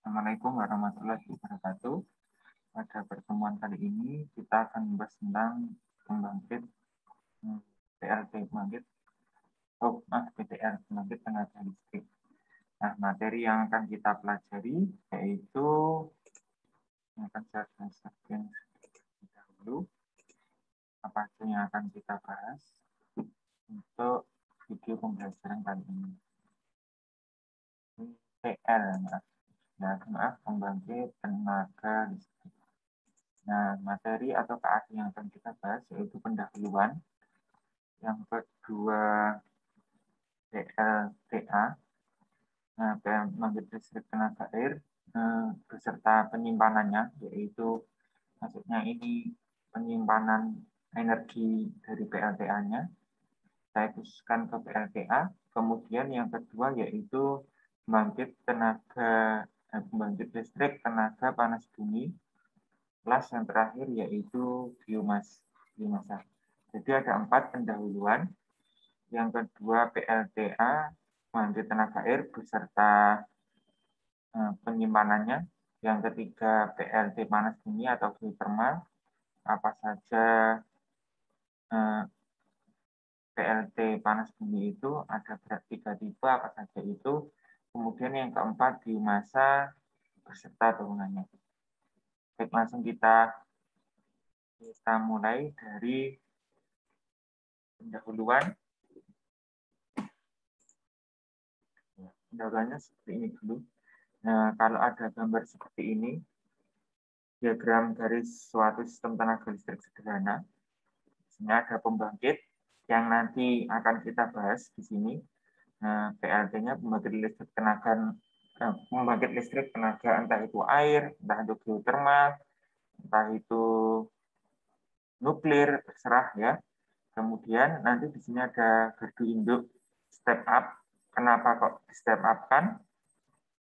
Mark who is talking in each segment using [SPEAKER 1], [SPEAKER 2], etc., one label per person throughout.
[SPEAKER 1] Assalamualaikum warahmatullahi wabarakatuh. Pada pertemuan kali ini kita akan membahas tentang pembangkit PTR, pembangkit tenaga listrik. Nah, materi yang akan kita pelajari yaitu yang akan saya jelaskan dahulu apa saja yang akan kita bahas untuk video pembelajaran kali ini. PL, pembangkit tenaga listrik. Nah, materi atau keahlian yang akan kita bahas yaitu pendahuluan. Yang kedua, PLTA, pembangkit listrik tenaga air, beserta penyimpanannya, yaitu maksudnya ini penyimpanan energi dari PLTA-nya. Saya khususkan ke PLTA. Kemudian yang kedua yaitu pembangkit listrik tenaga panas bumi. Kelas yang terakhir yaitu biomasa. Jadi ada 4 pendahuluan. Yang kedua PLTA, pembangkit tenaga air beserta penyimpanannya. Yang ketiga PLT panas bumi atau geothermal. Apa saja PLT panas bumi itu ada 3 tipe, apa saja itu. Kemudian yang keempat biomasa beserta turunannya. Baik, langsung kita mulai dari pendahuluan. Pendahuluannya seperti ini dulu. Nah, kalau ada gambar seperti ini, diagram garis suatu sistem tenaga listrik sederhana. Di sini ada pembangkit yang nanti akan kita bahas di sini. Nah, PLT-nya pembangkit listrik tenaga entah itu air, entah itu geothermal, entah itu nuklir, terserah ya. Kemudian nanti di sini ada gardu induk step up. Kenapa kok di step up kan?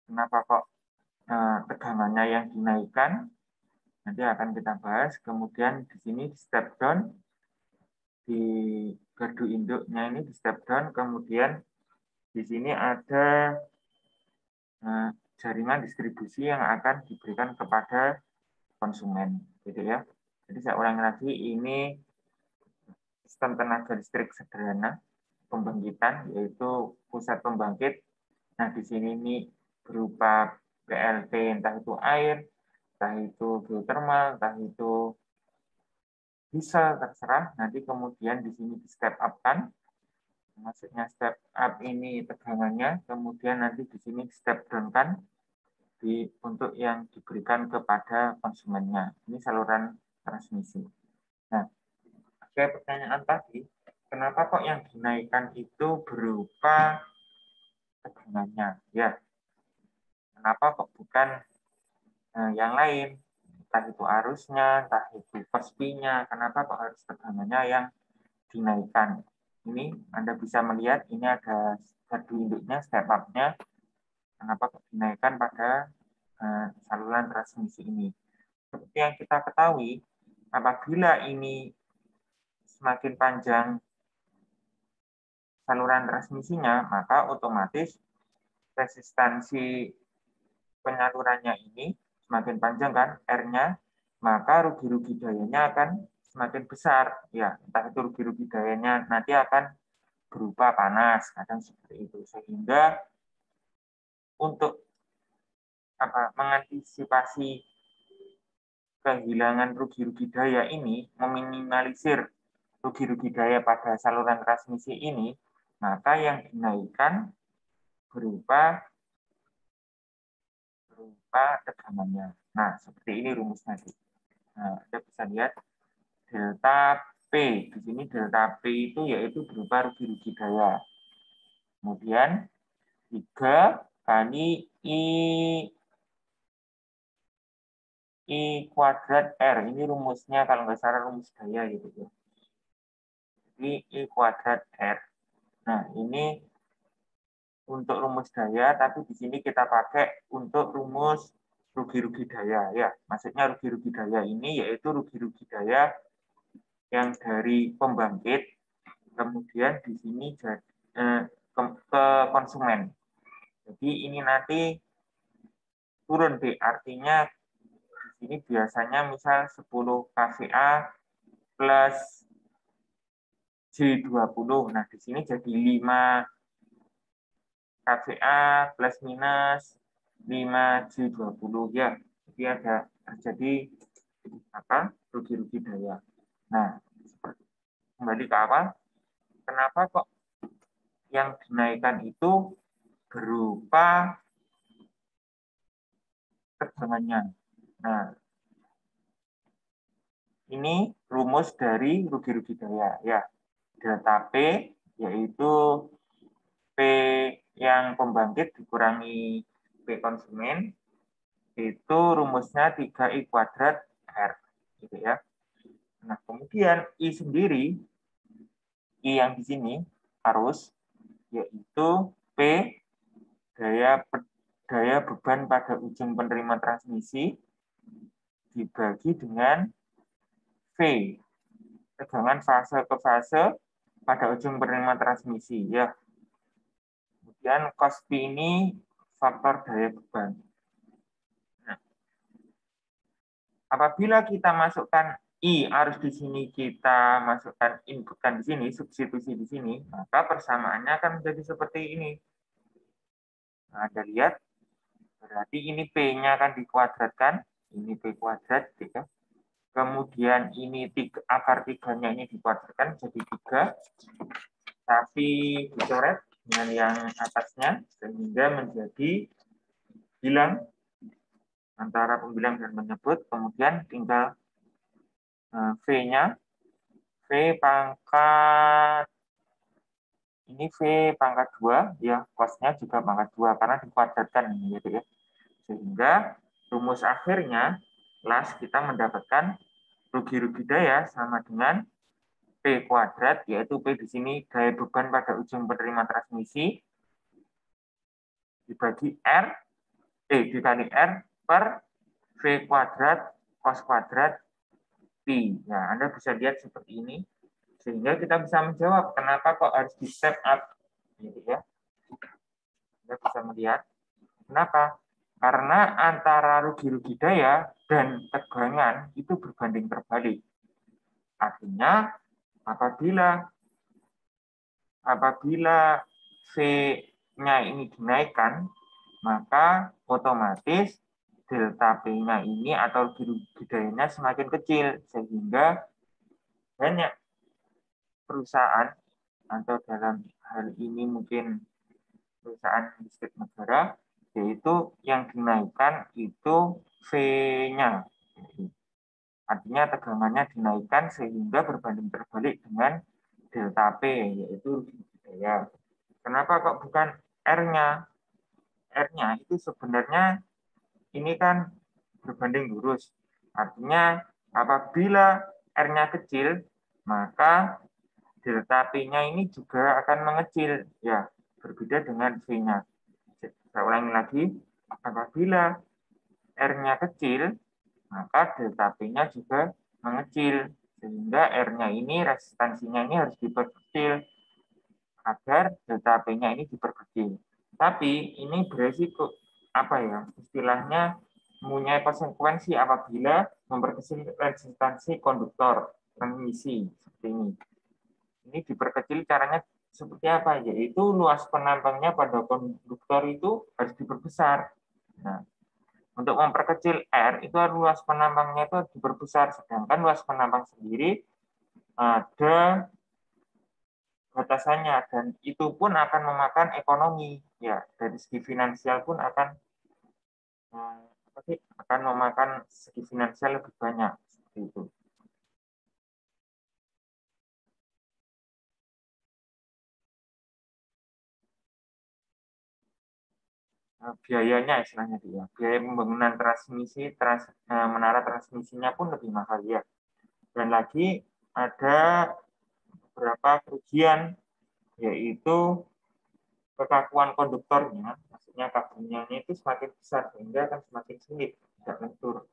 [SPEAKER 1] Kenapa kok tegangannya yang dinaikkan? Nanti akan kita bahas. Kemudian di sini di step down, di gardu induknya ini di step down. Kemudian di sini ada jaringan distribusi yang akan diberikan kepada konsumen, gitu ya. Jadi saya ulangi lagi, ini sistem tenaga listrik sederhana pembangkitan, yaitu pusat pembangkit. Nah, di sini ini berupa PLT, entah itu air, entah itu geothermal, entah itu diesel, terserah. Nanti kemudian di sini di step up kan, maksudnya step up ini tegangannya, kemudian nanti di sini step down kan, untuk yang diberikan kepada konsumennya. Ini saluran transmisi. Nah, kayak pertanyaan tadi, kenapa kok yang dinaikkan itu berupa tegangannya? Ya, kenapa kok bukan yang lain? Entah itu arusnya, entah itu PSP-nya, kenapa kok harus tegangannya yang dinaikkan? Ini Anda bisa melihat, ini ada gardu induknya, step up-nya, kenapa kok dinaikkan pada saluran transmisi ini. Seperti yang kita ketahui, apabila ini semakin panjang saluran transmisinya, maka otomatis resistansi penyalurannya ini semakin panjang kan R-nya, maka rugi-rugi dayanya akan semakin besar. Ya, entah itu rugi-rugi dayanya nanti akan berupa panas, kadang seperti itu. Sehingga untuk mengantisipasi kehilangan rugi-rugi daya ini, meminimalisir rugi-rugi daya pada saluran transmisi ini, maka yang dinaikkan berupa tegangannya. Nah, seperti ini rumusnya. Nah, Anda bisa lihat delta P. Di sini delta P itu yaitu berupa rugi-rugi daya. Kemudian 3 kali I kuadrat R. Ini rumusnya kalau nggak salah rumus daya gitu ya. Jadi I kuadrat R. Nah, ini untuk rumus daya, tapi di sini kita pakai untuk rumus rugi-rugi daya. Ya, maksudnya rugi-rugi daya ini yaitu rugi-rugi daya yang dari pembangkit, kemudian di sini ke konsumen. Jadi ini nanti turun D, artinya di sini biasanya misal 10 kVA plus J20. Nah, di sini jadi 5 kVA plus minus 5 J20 ya. Jadi ada terjadi apa? Rugi-rugi daya. Nah, kembali ke awal, kenapa kok yang dinaikkan itu berupa tegangannya? Nah, ini rumus dari rugi-rugi daya ya. Delta P yaitu P yang pembangkit dikurangi P konsumen, itu rumusnya 3I kuadrat R gitu ya. Nah, kemudian I sendiri, I yang di sini arus yaitu P daya beban pada ujung penerima transmisi dibagi dengan V tegangan fase ke fase pada ujung penerima transmisi ya. Kemudian cos P ini faktor daya beban. Nah, apabila kita masukkan I arus di sini, kita masukkan inputkan di sini, substitusi di sini, maka persamaannya akan menjadi seperti ini. Nah, Anda lihat, berarti ini P-nya akan dikuadratkan, ini P kuadrat, gitu. Kemudian ini akar 3-nya ini dikuadratkan jadi 3, tapi dicoret dengan yang atasnya, sehingga menjadi bilang antara pembilang dan penyebut, kemudian tinggal V-nya, V pangkat, ini V pangkat 2, ya, cos-nya juga pangkat 2, karena dikuadratkan, gitu ya. Sehingga rumus akhirnya, las kita mendapatkan rugi-rugi daya sama dengan P kuadrat, yaitu P di sini daya beban pada ujung penerima transmisi, dibagi dikali R per V kuadrat cos kuadrat Pi. Nah, Anda bisa lihat seperti ini. Sehingga kita bisa menjawab kenapa kok harus di step up. Gitu ya. Anda bisa melihat. Kenapa? Karena antara rugi-rugi daya dan tegangan itu berbanding terbalik. Artinya, apabila V-nya ini dinaikkan, maka otomatis delta P-nya ini atau rugi dayanya semakin kecil, sehingga banyak perusahaan atau dalam hal ini mungkin perusahaan listrik negara, yaitu yang dinaikkan itu V-nya. Artinya tegangannya dinaikkan sehingga berbanding terbalik dengan delta P, yaitu daya. Kenapa kok bukan R-nya? R-nya itu sebenarnya ini kan berbanding lurus. Artinya apabila R-nya kecil, maka delta P-nya ini juga akan mengecil. Ya, berbeda dengan V-nya. Saya ulangi lagi, apabila R-nya kecil, maka delta P-nya juga mengecil. Sehingga R-nya ini, resistansinya ini harus diperkecil agar delta P-nya ini diperkecil. Tapi ini beresiko, istilahnya mempunyai konsekuensi apabila memperkecil resistansi konduktor transmisi seperti ini. Ini diperkecil caranya seperti apa? Yaitu luas penambangnya pada konduktor itu harus diperbesar. Nah, untuk memperkecil R itu luas penambangnya itu diperbesar, sedangkan luas penambang sendiri ada batasannya dan itu pun akan memakan ekonomi ya, dari segi finansial pun akan memakan segi finansial lebih banyak seperti itu. Biayanya istilahnya dia, biaya pembangunan transmisi menara transmisinya pun lebih mahal ya. Dan lagi ada beberapa kerugian, yaitu kekakuan konduktornya, maksudnya kabelnya itu semakin besar sehingga akan semakin sulit tidak lentur.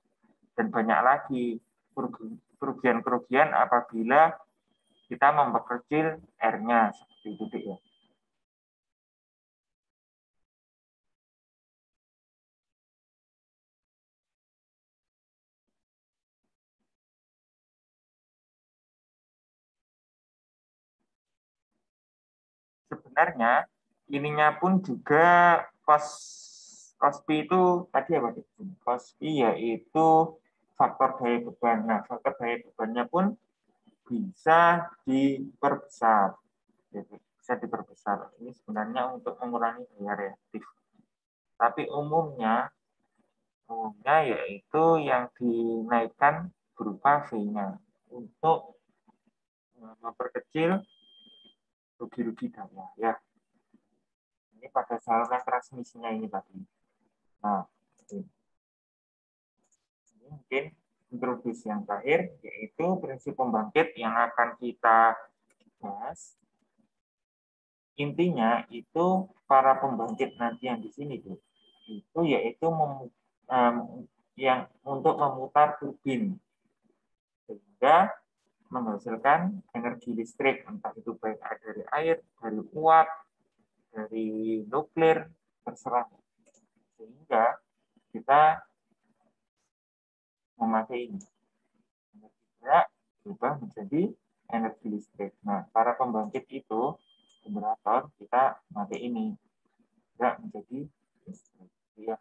[SPEAKER 1] Dan banyak lagi kerugian-kerugian apabila kita memperkecil R-nya seperti itu ya. sebenarnya ininya pun juga cos P itu tadi apa? Cos P yaitu faktor daya beban. Nah, faktor daya bebannya pun bisa diperbesar. Jadi, bisa diperbesar. Ini sebenarnya untuk mengurangi daya reaktif. Tapi umumnya yaitu yang dinaikkan berupa V-nya untuk memperkecil rugi-rugi daya. Ya, ini pada saluran transmisinya ini tadi. Nah, ini mungkin introduksi yang terakhir, yaitu prinsip pembangkit yang akan kita bahas. Intinya itu para pembangkit nanti yang di sini tuh, itu yaitu yang untuk memutar turbin sehingga menghasilkan energi listrik, entah itu baik dari air, dari uap, dari nuklir, terserah. Sehingga kita memakai ini. Energi gerak berubah menjadi energi listrik. Nah, para pembangkit itu, generator, kita pakai ini. Gerak menjadi listrik. Ya.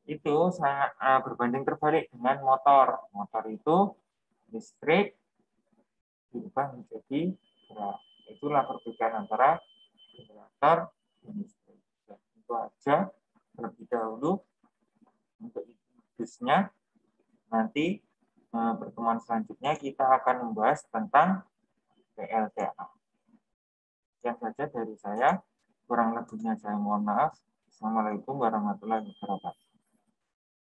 [SPEAKER 1] Itu sangat berbanding terbalik dengan motor. Motor itu listrik berubah menjadi gerak. Itulah perbedaan antara generator dan listrik. Ya, itu aja terlebih dahulu untuk introduksinya. Nanti pertemuan selanjutnya kita akan membahas tentang PLTA. Sekian saja dari saya. Kurang lebihnya saya mohon maaf. Assalamualaikum warahmatullahi wabarakatuh.